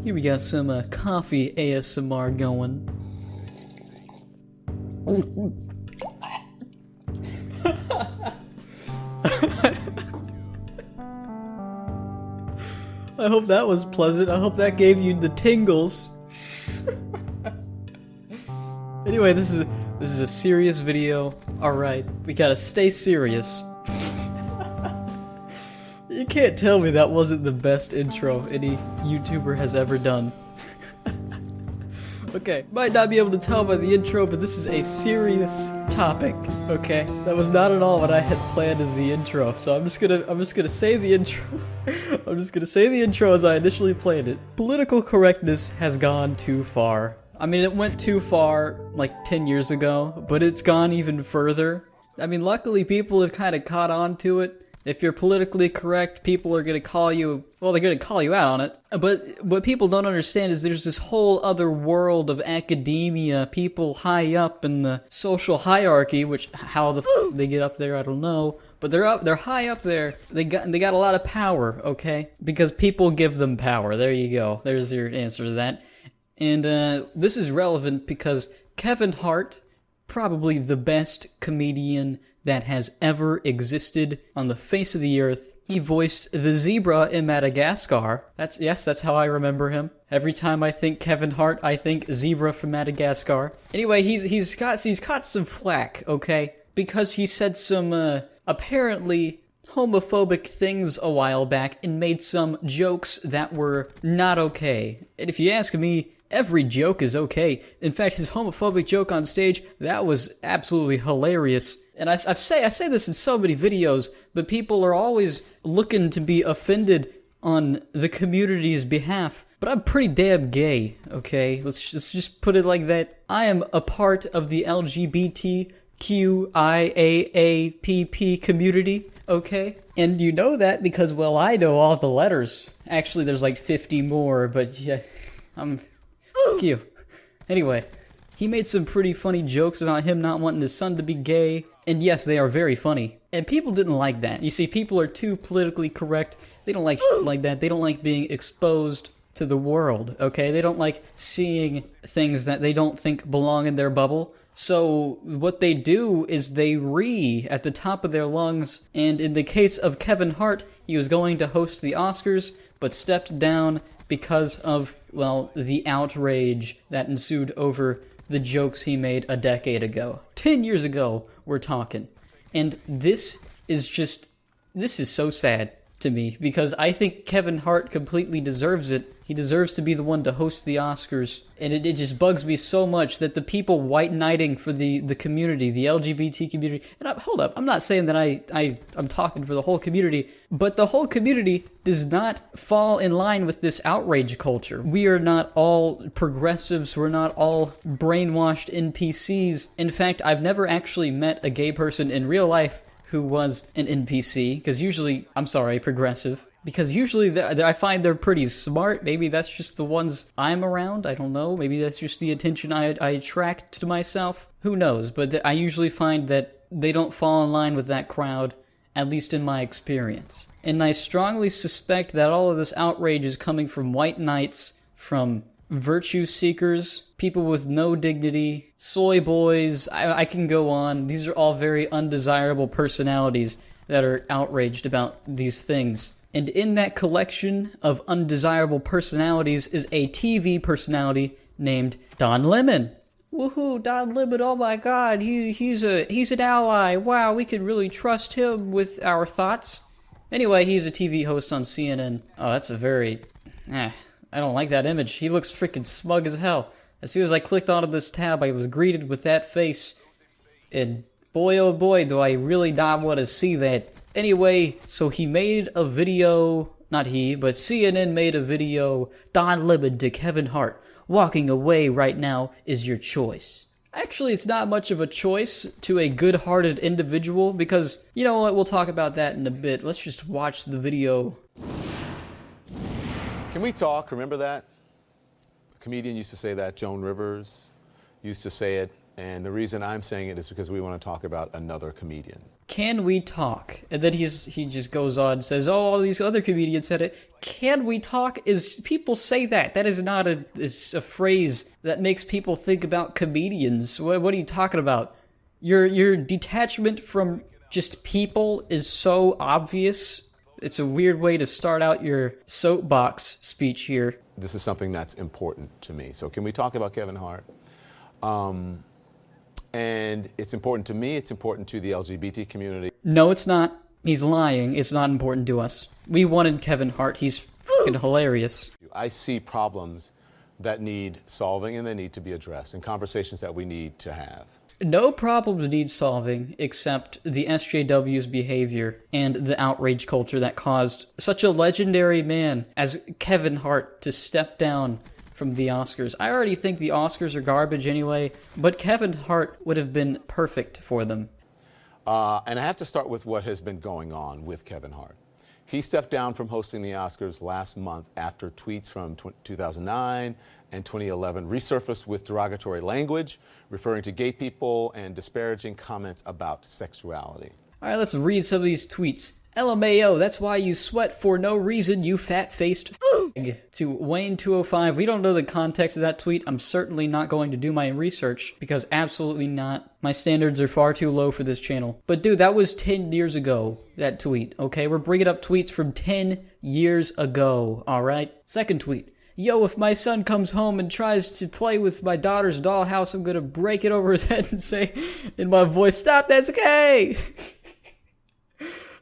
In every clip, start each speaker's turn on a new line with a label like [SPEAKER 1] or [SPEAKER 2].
[SPEAKER 1] Here we got some coffee ASMR going. I hope that was pleasant. I hope that gave you the tingles. Anyway, this is a serious video. Alright, we gotta stay serious. You can't tell me that wasn't the best intro any YouTuber has ever done. Okay, might not be able to tell by the intro, but this is a serious topic, okay? That was not at all what I had planned as the intro, so I'm just gonna say the intro. I'm just gonna say the intro as I initially planned it. Political correctness has gone too far. I mean, it went too far like 10 years ago, but it's gone even further. I mean, luckily people have kind of caught on to it. If you're politically correct, people are going to call you, well, they're going to call you out on it. But what people don't understand is there's this whole other world of academia, people high up in the social hierarchy, which how the they get up there, I don't know. But they're high up there. They got a lot of power, okay? Because people give them power. There you go. There's your answer to that. And this is relevant because Kevin Hart, probably the best comedian that has ever existed on the face of the earth. He voiced the zebra in Madagascar. That's how I remember him. Every time I think Kevin Hart, I think zebra from Madagascar. Anyway, he's caught some flack, okay? Because he said some apparently homophobic things a while back and made some jokes that were not okay. And if you ask me, every joke is okay. In fact, his homophobic joke on stage, that was absolutely hilarious. And I say this in so many videos, but people are always looking to be offended on the community's behalf. But I'm pretty damn gay, okay? Let's just put it like that. I am a part of the LGBTQIAAPP community, okay? And you know that because, well, I know all the letters. Actually, there's like 50 more, but yeah, fuck you. Anyway, he made some pretty funny jokes about him not wanting his son to be gay. And yes, they are very funny. And people didn't like that. You see, people are too politically correct. They don't like shit like that. They don't like being exposed to the world, okay? They don't like seeing things that they don't think belong in their bubble. So what they do is they at the top of their lungs. And in the case of Kevin Hart, he was going to host the Oscars, but stepped down because of, well, the outrage that ensued over the jokes he made a decade ago. 10 years ago, we're talking. And this is so sad to me, because I think Kevin Hart completely deserves it. He deserves to be the one to host the Oscars. And it just bugs me so much that the people white knighting for the community, the LGBT community, and hold up, I'm not saying that I'm talking for the whole community, but the whole community does not fall in line with this outrage culture. We are not all progressives, we're not all brainwashed NPCs. In fact, I've never actually met a gay person in real life who was an NPC, because usually, progressive. Because usually I find they're pretty smart. Maybe that's just the ones I'm around. I don't know. Maybe that's just the attention I attract to myself. Who knows? But I usually find that they don't fall in line with that crowd, at least in my experience. And I strongly suspect that all of this outrage is coming from white knights, from virtue seekers, people with no dignity, soy boys. I can go on. These are all very undesirable personalities that are outraged about these things. And in that collection of undesirable personalities is a TV personality named Don Lemon. Woohoo, Don Lemon, oh my god, he's an ally. Wow, we can really trust him with our thoughts. Anyway, he's a TV host on CNN. Oh, that's a very... I don't like that image. He looks freaking smug as hell. As soon as I clicked onto this tab, I was greeted with that face. And boy, oh boy, do I really not want to see that. Anyway, so he made a video, not he, but CNN made a video, Don Lemon to Kevin Hart, walking away right now is your choice. Actually, it's not much of a choice to a good-hearted individual, because, you know what, we'll talk about that in a bit. Let's just watch the video.
[SPEAKER 2] Can we talk? Remember that? A comedian used to say that, Joan Rivers used to say it. And the reason I'm saying it is because we want to talk about another comedian.
[SPEAKER 1] Can we talk? And then he just goes on and says, oh, all these other comedians said it. Can we talk? People say that. That is not a phrase that makes people think about comedians. What are you talking about? Your detachment from just people is so obvious. It's a weird way to start out your soapbox speech here.
[SPEAKER 2] This is something that's important to me. So can we talk about Kevin Hart? And it's important to me, it's important to the LGBT community.
[SPEAKER 1] No, it's not. He's lying. It's not important to us. We wanted Kevin Hart. He's fucking hilarious.
[SPEAKER 2] I see problems that need solving and they need to be addressed, and conversations that we need to have.
[SPEAKER 1] No problems need solving except the SJW's behavior and the outrage culture that caused such a legendary man as Kevin Hart to step down from the Oscars. I already think the Oscars are garbage anyway, but Kevin Hart would have been perfect for them.
[SPEAKER 2] And I have to start with what has been going on with Kevin Hart. He stepped down from hosting the Oscars last month after tweets from 2009 and 2011 resurfaced with derogatory language, referring to gay people and disparaging comments about sexuality.
[SPEAKER 1] All right, let's read some of these tweets. LMAO, that's why you sweat for no reason, you fat-faced f***. To Wayne205, we don't know the context of that tweet. I'm certainly not going to do my research, because absolutely not. My standards are far too low for this channel. But dude, that was 10 years ago, that tweet, okay? We're bringing up tweets from 10 years ago, alright? Second tweet. Yo, if my son comes home and tries to play with my daughter's dollhouse, I'm gonna break it over his head and say in my voice, stop, that's gay!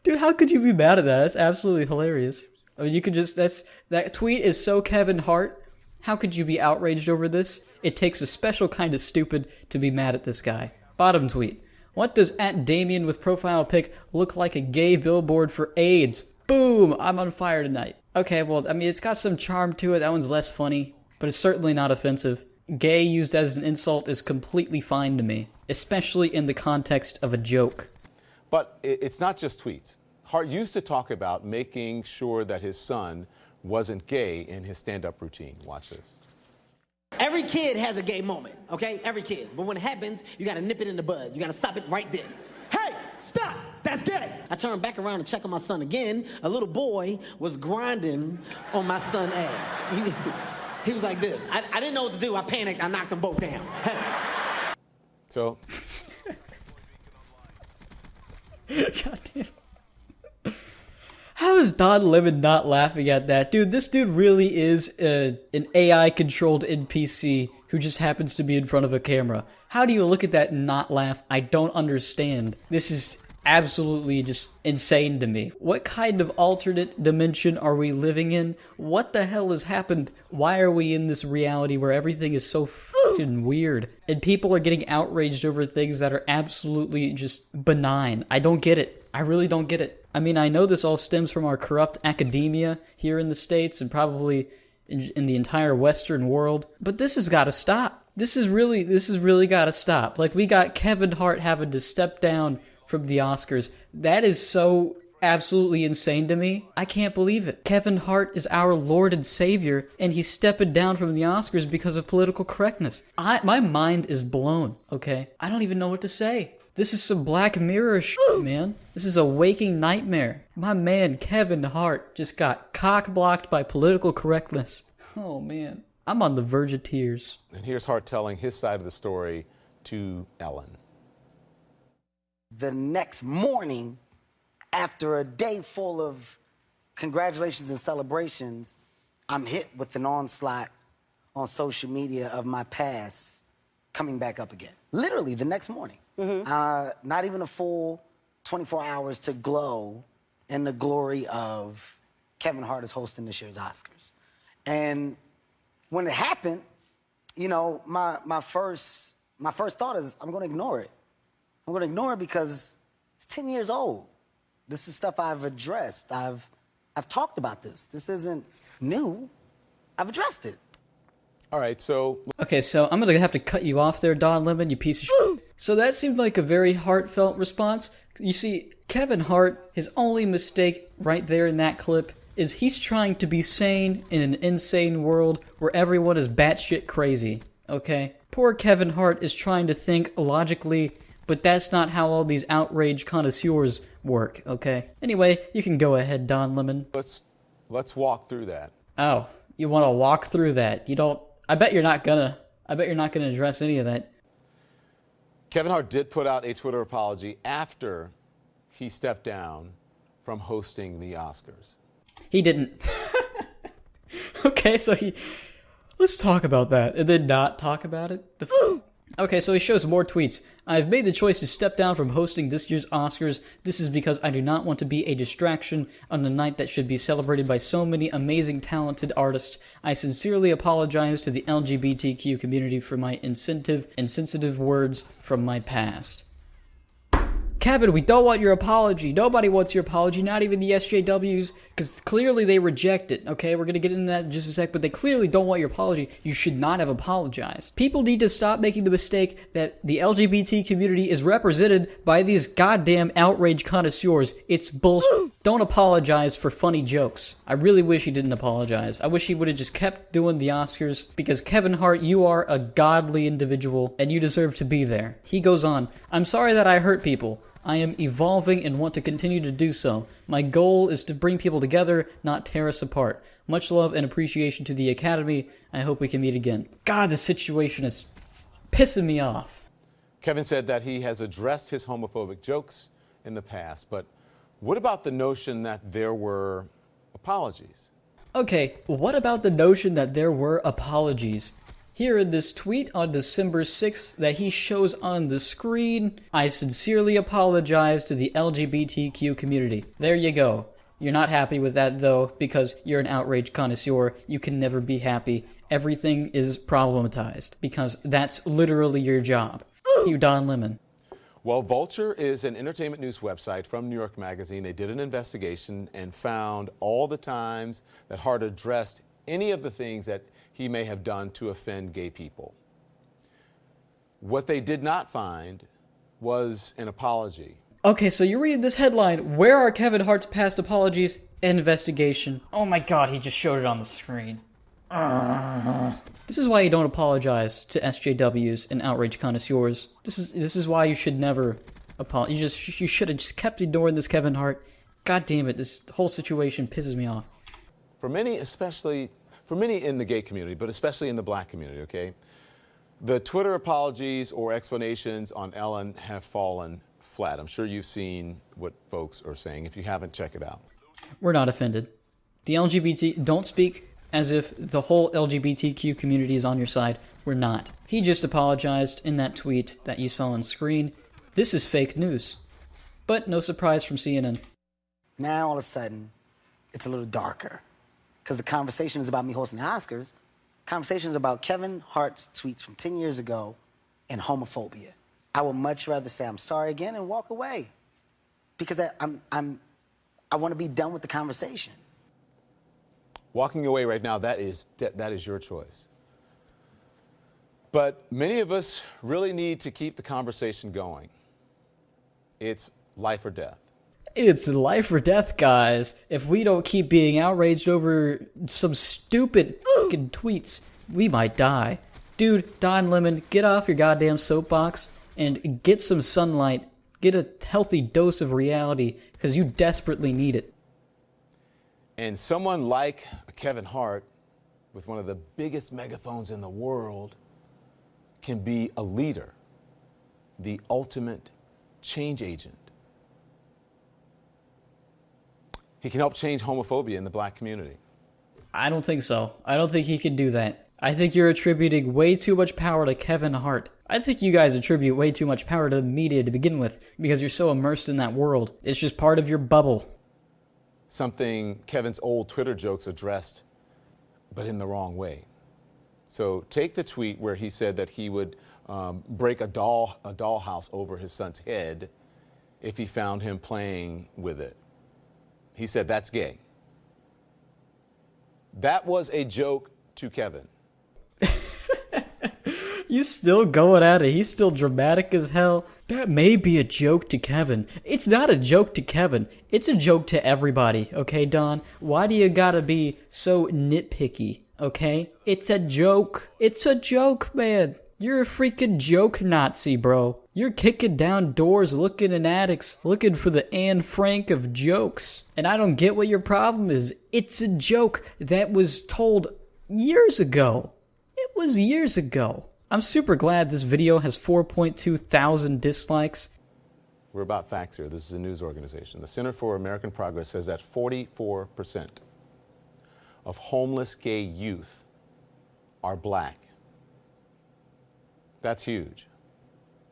[SPEAKER 1] Dude, how could you be mad at that? That's absolutely hilarious. I mean, you could just, that tweet is so Kevin Hart. How could you be outraged over this? It takes a special kind of stupid to be mad at this guy. Bottom tweet. What does @Damien with profile pic look like a gay billboard for AIDS? Boom! I'm on fire tonight. Okay, well, I mean, it's got some charm to it. That one's less funny, but it's certainly not offensive. Gay used as an insult is completely fine to me, especially in the context of a joke.
[SPEAKER 2] But it's not just tweets. Hart used to talk about making sure that his son wasn't gay in his stand-up routine. Watch this.
[SPEAKER 3] Every kid has a gay moment, okay? Every kid. But when it happens, you gotta nip it in the bud. You gotta stop it right then. Hey, stop! That's gay! I turned back around to check on my son again. A little boy was grinding on my son's ass. He was like this. I didn't know what to do. I panicked. I knocked them both down.
[SPEAKER 2] So...
[SPEAKER 1] Goddamn. How is Don Lemon not laughing at that? Dude, this dude really is an AI-controlled NPC who just happens to be in front of a camera. How do you look at that and not laugh? I don't understand. This is absolutely just insane to me. What kind of alternate dimension are we living in? What the hell has happened? Why are we in this reality where everything is so fucking weird? And people are getting outraged over things that are absolutely just benign. I don't get it. I really don't get it. I mean, I know this all stems from our corrupt academia here in the States and probably in the entire Western world, but this has got to stop. This has really got to stop. Like, we got Kevin Hart having to step down from the Oscars. That is so absolutely insane to me. I can't believe it. Kevin Hart is our Lord and Savior, and he's stepping down from the Oscars because of political correctness. My mind is blown, okay? I don't even know what to say. This is some Black Mirror shit, man. This is a waking nightmare. My man, Kevin Hart, just got cock-blocked by political correctness. Oh, man. I'm on the verge of tears.
[SPEAKER 2] And here's Hart telling his side of the story to Ellen.
[SPEAKER 4] The next morning, after a day full of congratulations and celebrations, I'm hit with an onslaught on social media of my past coming back up again. Literally the next morning. Not even a full 24 hours to glow in the glory of Kevin Hart is hosting this year's Oscars. And when it happened, you know, my first thought is I'm gonna ignore it. I'm gonna ignore it because it's 10 years old. This is stuff I've addressed. I've talked about this. This isn't new. I've addressed it.
[SPEAKER 2] All right, so...
[SPEAKER 1] Okay, so I'm gonna have to cut you off there, Don Lemon, you piece of shit. So that seemed like a very heartfelt response. You see, Kevin Hart, his only mistake right there in that clip is he's trying to be sane in an insane world where everyone is batshit crazy, okay? Poor Kevin Hart is trying to think logically, but that's not how all these outrage connoisseurs work, okay? Anyway, you can go ahead, Don Lemon.
[SPEAKER 2] Let's walk through that.
[SPEAKER 1] Oh, you want to walk through that? You don't... I bet you're not gonna address any of that.
[SPEAKER 2] Kevin Hart did put out a Twitter apology after he stepped down from hosting the Oscars.
[SPEAKER 1] He didn't. Okay, so let's talk about that and then not talk about it. Okay, so he shows more tweets. I've made the choice to step down from hosting this year's Oscars. This is because I do not want to be a distraction on a night that should be celebrated by so many amazing, talented artists. I sincerely apologize to the LGBTQ community for my insensitive words from my past. Kevin, we don't want your apology. Nobody wants your apology, not even the SJWs, because clearly they reject it, okay? We're going to get into that in just a sec, but they clearly don't want your apology. You should not have apologized. People need to stop making the mistake that the LGBT community is represented by these goddamn outrage connoisseurs. It's bullshit. Don't apologize for funny jokes. I really wish he didn't apologize. I wish he would have just kept doing the Oscars, because Kevin Hart, you are a godly individual, and you deserve to be there. He goes on, I'm sorry that I hurt people. I am evolving and want to continue to do so. My goal is to bring people together, not tear us apart. Much love and appreciation to the Academy. I hope we can meet again. God, this situation is pissing me off.
[SPEAKER 2] Kevin said that he has addressed his homophobic jokes in the past, but what about the notion that there were apologies?
[SPEAKER 1] Okay, what about the notion that there were apologies? Here in this tweet on December 6th that he shows on the screen, I sincerely apologize to the LGBTQ community. There you go. You're not happy with that though, because you're an outrage connoisseur. You can never be happy. Everything is problematized, because that's literally your job. You, Don Lemon.
[SPEAKER 2] Well, Vulture is an entertainment news website from New York Magazine. They did an investigation and found all the times that Hart addressed any of the things that he may have done to offend gay people. What they did not find was an apology. Okay,
[SPEAKER 1] so you read this headline, where are Kevin Hart's past apologies? Investigation. Oh my god, he just showed it on the screen. This is why you don't apologize to SJWs and outrage connoisseurs. This is why you should never apologize. You should have just kept ignoring this Kevin Hart. God damn it, this whole situation pisses me off.
[SPEAKER 2] For many in the gay community, but especially in the black community, okay, the Twitter apologies or explanations on Ellen have fallen flat. I'm sure you've seen what folks are saying. If you haven't, check it out.
[SPEAKER 1] We're not offended. The LGBT, don't speak as if the whole LGBTQ community is on your side. We're not. He just apologized in that tweet that you saw on screen. This is fake news. But no surprise from CNN.
[SPEAKER 4] Now all of a sudden, it's a little darker. Because the conversation is about me hosting the Oscars. Conversation is about Kevin Hart's tweets from 10 years ago and homophobia. I would much rather say I'm sorry again and walk away. Because I want to be done with the conversation.
[SPEAKER 2] Walking away right now, that is your choice. But many of us really need to keep the conversation going. It's life or death.
[SPEAKER 1] It's life or death, guys. If we don't keep being outraged over some stupid fucking tweets, we might die. Dude, Don Lemon, get off your goddamn soapbox and get some sunlight. Get a healthy dose of reality, because you desperately need it.
[SPEAKER 2] And someone like Kevin Hart, with one of the biggest megaphones in the world, can be a leader, the ultimate change agent. He can help change homophobia in the black community.
[SPEAKER 1] I don't think so. I don't think he can do that. I think you're attributing way too much power to Kevin Hart. I think you guys attribute way too much power to the media to begin with, because you're so immersed in that world. It's just part of your bubble.
[SPEAKER 2] Something Kevin's old Twitter jokes addressed, but in the wrong way. So take the tweet where he said that he would break a dollhouse over his son's head if he found him playing with it. He said that's gay. That was a joke to Kevin.
[SPEAKER 1] You still going at it. He's still dramatic as hell. That may be a joke to Kevin. It's not a joke to Kevin. It's a joke to everybody, okay, Don? Why do you gotta be so nitpicky, okay? It's a joke. It's a joke, man. You're a freaking joke Nazi, bro. You're kicking down doors, looking in attics, looking for the Anne Frank of jokes. And I don't get what your problem is. It's a joke that was told years ago. It was years ago. I'm super glad this video has 4.2 thousand dislikes.
[SPEAKER 2] We're about facts here. This is a news organization. The Center for American Progress says that 44% of homeless gay youth are black. That's huge.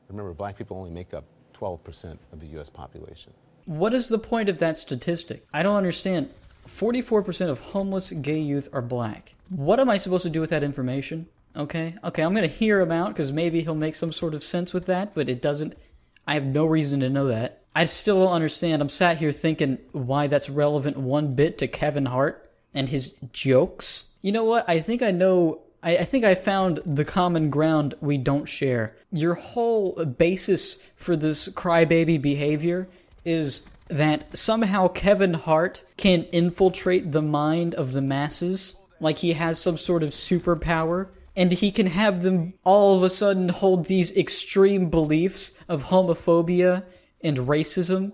[SPEAKER 2] Remember, black people only make up 12% of the U.S. population.
[SPEAKER 1] What is the point of that statistic? I don't understand. 44% of homeless gay youth are black. What am I supposed to do with that information? Okay, I'm going to hear him out because maybe he'll make some sort of sense with that, but it doesn't. I have no reason to know that. I still don't understand. I'm sat here thinking why that's relevant one bit to Kevin Hart and his jokes. You know what? I think I know. I think I found the common ground we don't share. Your whole basis for this crybaby behavior is that somehow Kevin Hart can infiltrate the mind of the masses, like he has some sort of superpower, and he can have them all of a sudden hold these extreme beliefs of homophobia and racism.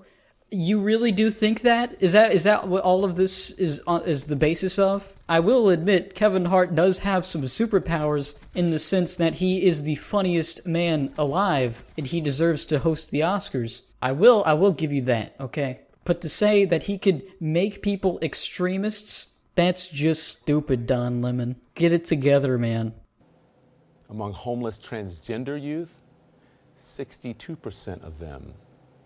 [SPEAKER 1] You really do think that? Is that what all of this is the basis of? I will admit, Kevin Hart does have some superpowers in the sense that he is the funniest man alive, and he deserves to host the Oscars. I will give you that, okay? But to say that he could make people extremists, that's just stupid, Don Lemon. Get it together, man.
[SPEAKER 2] Among homeless transgender youth, 62% of them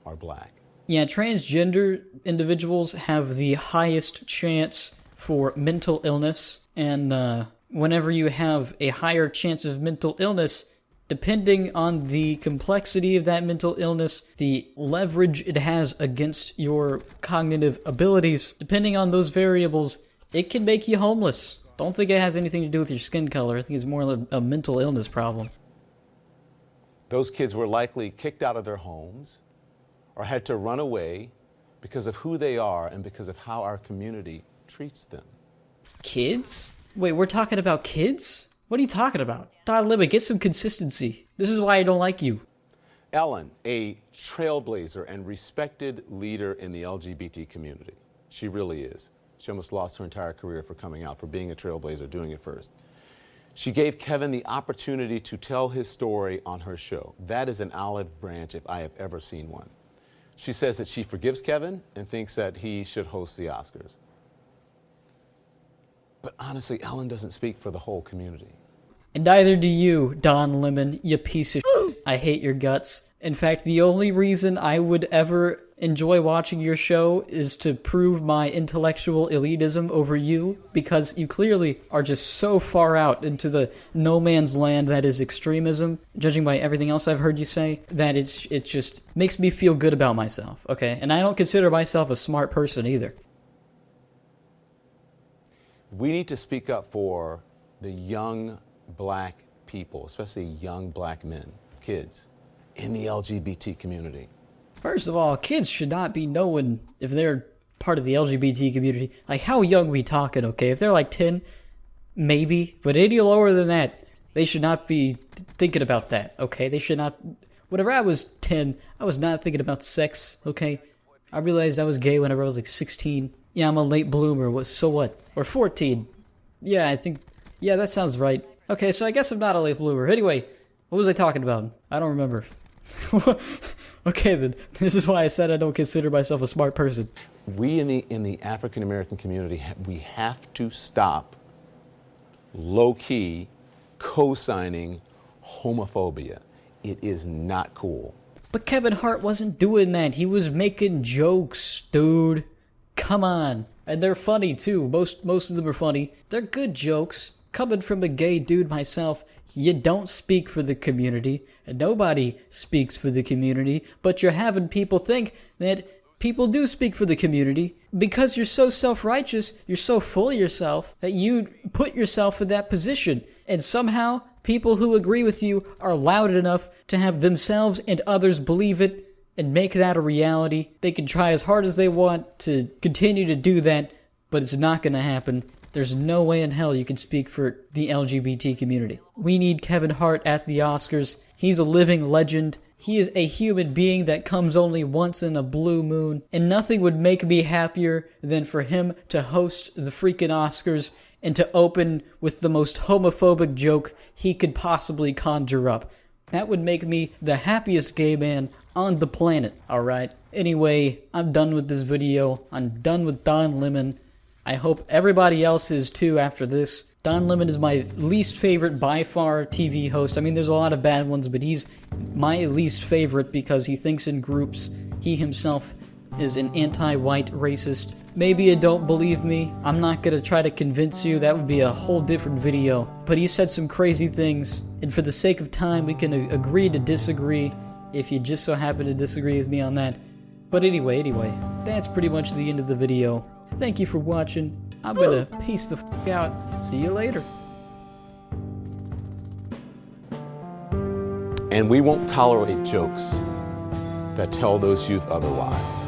[SPEAKER 2] are black.
[SPEAKER 1] Yeah, transgender individuals have the highest chance for mental illness, and whenever you have a higher chance of mental illness, depending on the complexity of that mental illness, the leverage it has against your cognitive abilities, depending on those variables, it can make you homeless. Don't think it has anything to do with your skin color. I think it's more a mental illness problem.
[SPEAKER 2] Those kids were likely kicked out of their homes or had to run away because of who they are and because of how our community treats them.
[SPEAKER 1] Kids? Wait, we're talking about kids? What are you talking about? Don Lemon, get some consistency. This is why I don't like you.
[SPEAKER 2] Ellen, a trailblazer and respected leader in the LGBT community. She really is. She almost lost her entire career for coming out, for being a trailblazer, doing it first. She gave Kevin the opportunity to tell his story on her show. That is an olive branch if I have ever seen one. She says that she forgives Kevin and thinks that he should host the Oscars. But honestly, Ellen doesn't speak for the whole community.
[SPEAKER 1] And neither do you, Don Lemon, you piece of shit. I hate your guts. In fact, the only reason I would ever enjoy watching your show is to prove my intellectual elitism over you, because you clearly are just so far out into the no man's land that is extremism, judging by everything else I've heard you say, that it just makes me feel good about myself, okay? And I don't consider myself a smart person either.
[SPEAKER 2] We need to speak up for the young black people, especially young black men, kids, in the LGBT community.
[SPEAKER 1] First of all, kids should not be knowing if they're part of the LGBT community. Like, how young we talking, okay? If they're like 10, maybe. But any lower than that, they should not be thinking about that, okay? They should not... Whenever I was 10, I was not thinking about sex, okay? I realized I was gay whenever I was like 16. Yeah, I'm a late bloomer. So what? Or 14. Yeah, I think... Yeah, that sounds right. Okay, so I guess I'm not a late bloomer. Anyway, what was I talking about? I don't remember. Okay, then. This is why I said I don't consider myself a smart person.
[SPEAKER 2] We in the African American community, we have to stop low-key co-signing homophobia. It is not cool.
[SPEAKER 1] But Kevin Hart wasn't doing that. He was making jokes, dude. Come on. And they're funny, too. Most of them are funny. They're good jokes. Coming from a gay dude myself, you don't speak for the community, and nobody speaks for the community, but you're having people think that people do speak for the community because you're so self-righteous, you're so full of yourself, that you put yourself in that position. And somehow, people who agree with you are loud enough to have themselves and others believe it and make that a reality. They can try as hard as they want to continue to do that, but it's not going to happen There's no way in hell you can speak for the LGBT community. We need Kevin Hart at the Oscars. He's a living legend. He is a human being that comes only once in a blue moon, and nothing would make me happier than for him to host the freaking Oscars and to open with the most homophobic joke he could possibly conjure up. That would make me the happiest gay man on the planet, alright? Anyway, I'm done with this video. I'm done with Don Lemon. I hope everybody else is too after this. Don Lemon is my least favorite by far TV host. I mean, there's a lot of bad ones, but he's my least favorite because he thinks in groups. He himself is an anti-white racist. Maybe you don't believe me. I'm not gonna try to convince you. That would be a whole different video. But he said some crazy things, and for the sake of time, we can agree to disagree if you just so happen to disagree with me on that. But anyway, that's pretty much the end of the video. Thank you for watching. I'm gonna peace the f*** out. See you later.
[SPEAKER 2] And we won't tolerate jokes that tell those youth otherwise.